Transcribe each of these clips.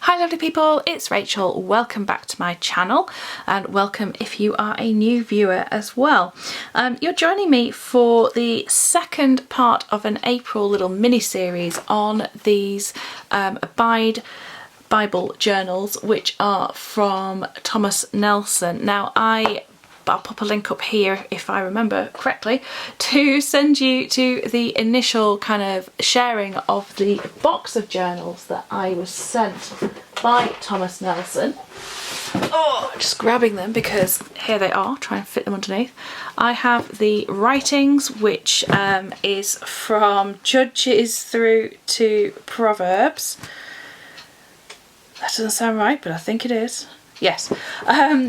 Hi lovely people, it's Rachel. Welcome back to my channel and welcome if you are a new viewer as well. You're joining me for the second part of an April little mini series on these Abide Bible journals, which are from Thomas Nelson. Now I'll pop a link up here if I remember correctly to send you to the initial kind of sharing of the box of journals that I was sent by Thomas Nelson. Oh, just grabbing them because here they are, try and fit them underneath. I have the writings, which is from Judges through to Proverbs. That doesn't sound right, but I think it is. Yes.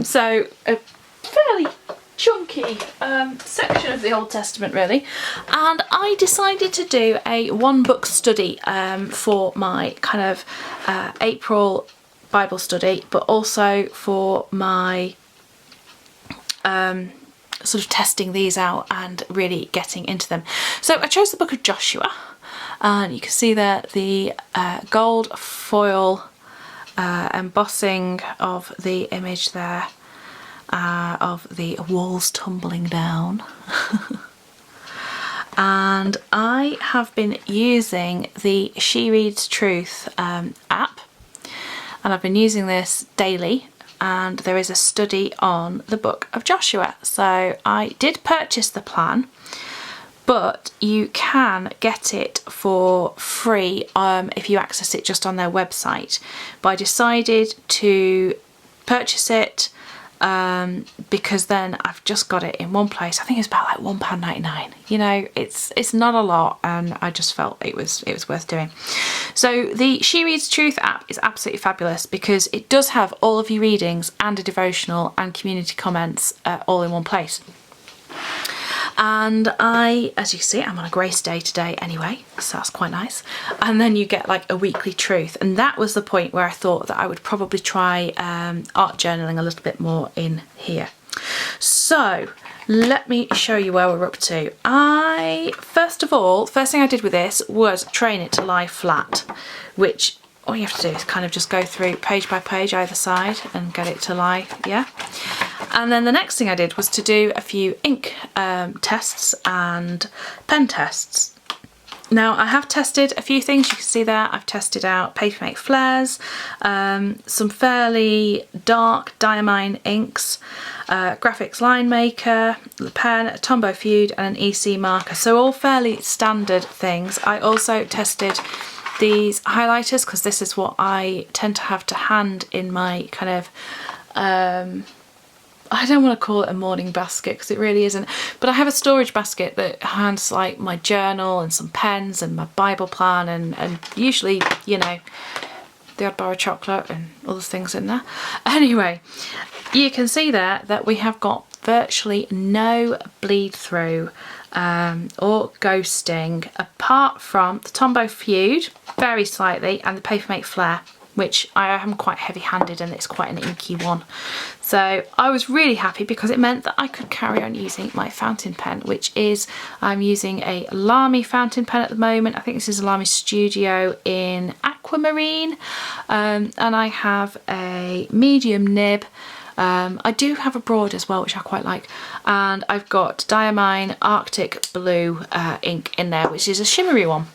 So a fairly chunky section of the Old Testament really, and I decided to do a one book study for my kind of April Bible study, but also for my sort of testing these out and really getting into them. So I chose the book of Joshua, and you can see there the gold foil embossing of the image there. Of the walls tumbling down. And I have been using the She Reads Truth app, and I've been using this daily, and there is a study on the book of Joshua. So I did purchase the plan, but you can get it for free if you access it just on their website. But I decided to purchase it because then I've just got it in one place. I think it's about like £1.99. You know, it's not a lot, and I just felt it was worth doing. So the She Reads Truth app is absolutely fabulous because it does have all of your readings and a devotional and community comments all in one place. And as you see, I'm on a grace day today anyway, so that's quite nice. And then you get like a weekly truth, and that was the point where I thought that I would probably try art journaling a little bit more in here. So let me show you where we're up to. First thing I did with this was train it to lie flat, which all you have to do is kind of just go through page by page either side and get it to lie, yeah. And then the next thing I did was to do a few ink tests and pen tests. Now I have tested a few things. You can see there I've tested out Papermate Flares, some fairly dark diamine inks, Graphics Line Maker, the pen, a Tombow Feud and an EC marker. So all fairly standard things. I also tested these highlighters because this is what I tend to have to hand in my kind of I don't want to call it a morning basket because it really isn't, but I have a storage basket that hands like my journal and some pens and my Bible plan and usually, you know, the odd bar of chocolate and other things in there. Anyway, you can see there that we have got virtually no bleed through or ghosting, apart from the Tombow Feud very slightly and the Papermate Flare, which I am quite heavy-handed and it's quite an inky one. So I was really happy because it meant that I could carry on using my fountain pen, which is, I'm using a Lamy fountain pen at the moment. I think this is a Lamy Studio in Aquamarine, and I have a medium nib. I do have a broad as well, which I quite like, and I've got Diamine Arctic Blue ink in there, which is a shimmery one.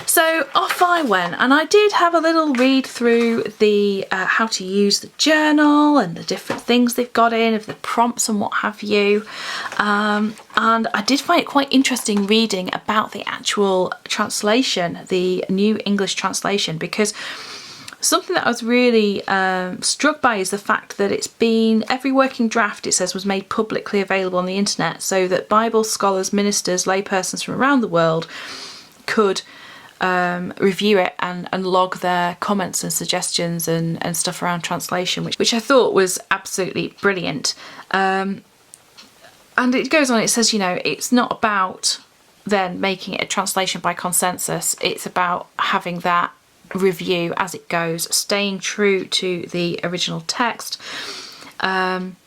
So off I went, and I did have a little read through the how to use the journal and the different things they've got in, of the prompts and what have you, and I did find it quite interesting reading about the actual translation, the New English translation, because something that I was really struck by is the fact that it's been, every working draft, it says, was made publicly available on the internet so that Bible scholars, ministers, laypersons from around the world could review it and log their comments and suggestions and stuff around translation, which I thought was absolutely brilliant. And it goes on, it says, you know, it's not about then making it a translation by consensus, it's about having that review as it goes, staying true to the original text, and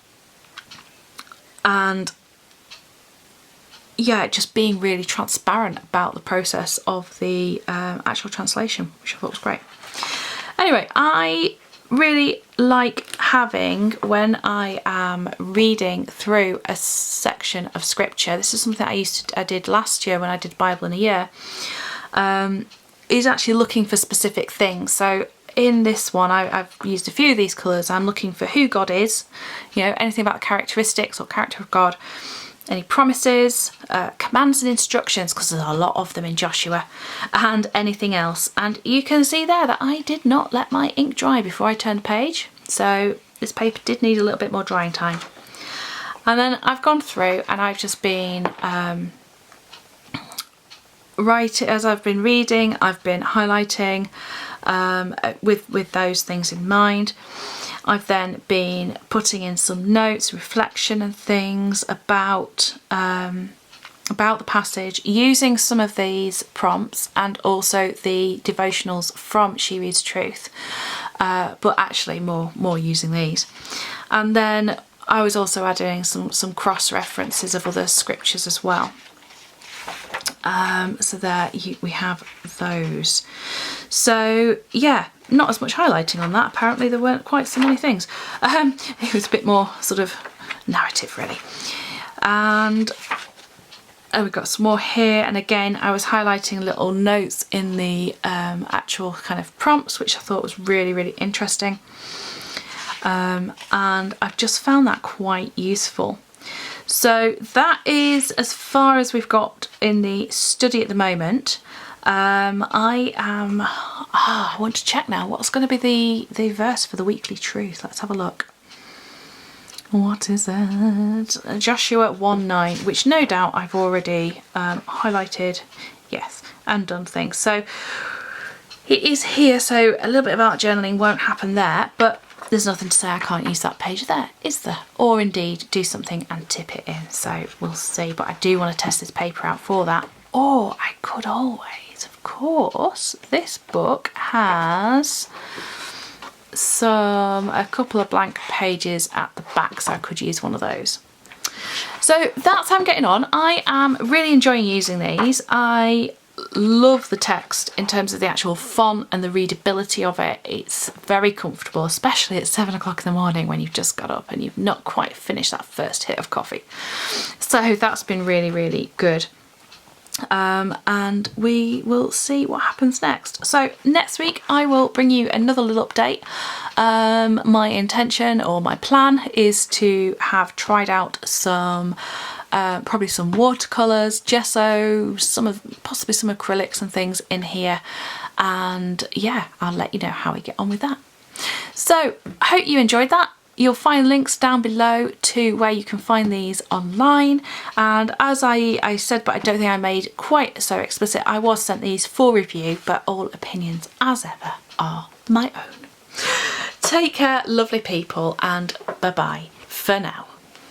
yeah, just being really transparent about the process of the actual translation, which I thought was great. Anyway, I really like having, when I am reading through a section of scripture, this is something I did last year when I did Bible in a year, is actually looking for specific things. So in this one, I've used a few of these colours. I'm looking for who God is, you know, anything about the characteristics or character of God, any promises, commands and instructions, because there's a lot of them in Joshua, and anything else. And you can see there that I did not let my ink dry before I turned the page, so this paper did need a little bit more drying time. And then I've gone through and I've just been as I've been reading, I've been highlighting with those things in mind. I've then been putting in some notes, reflection and things about the passage, using some of these prompts and also the devotionals from She Reads Truth, but actually more using these. And then I was also adding some cross references of other scriptures as well. So there we have those. So yeah, not as much highlighting on that. Apparently there weren't quite so many things. It was a bit more sort of narrative really. And we've got some more here, and again I was highlighting little notes in the actual kind of prompts, which I thought was really interesting, and I've just found that quite useful. So that is as far as we've got in the study at the moment. I want to check now what's going to be the verse for the weekly truth. Let's have a look. What is it? Joshua 1:9, which no doubt I've already highlighted, yes, and done things. So it is here, so a little bit of art journaling won't happen there, but there's nothing to say I can't use that page there, is there? Or indeed do something and tip it in, so we'll see. But I do want to test this paper out for that. Or I could always, of course, this book has a couple of blank pages at the back, so I could use one of those. So that's how I'm getting on. I am really enjoying using these. I love the text in terms of the actual font and the readability of it. It's very comfortable, especially at 7 o'clock in the morning when you've just got up and you've not quite finished that first hit of coffee. So that's been really good. And we will see what happens next. So next week I will bring you another little update. My intention or my plan is to have tried out some probably some watercolours, gesso, possibly some acrylics and things in here, and yeah, I'll let you know how we get on with that. So I hope you enjoyed that. You'll find links down below to where you can find these online, and as I said, but I don't think I made quite so explicit, I was sent these for review, but all opinions as ever are my own. Take care, lovely people, and bye bye for now.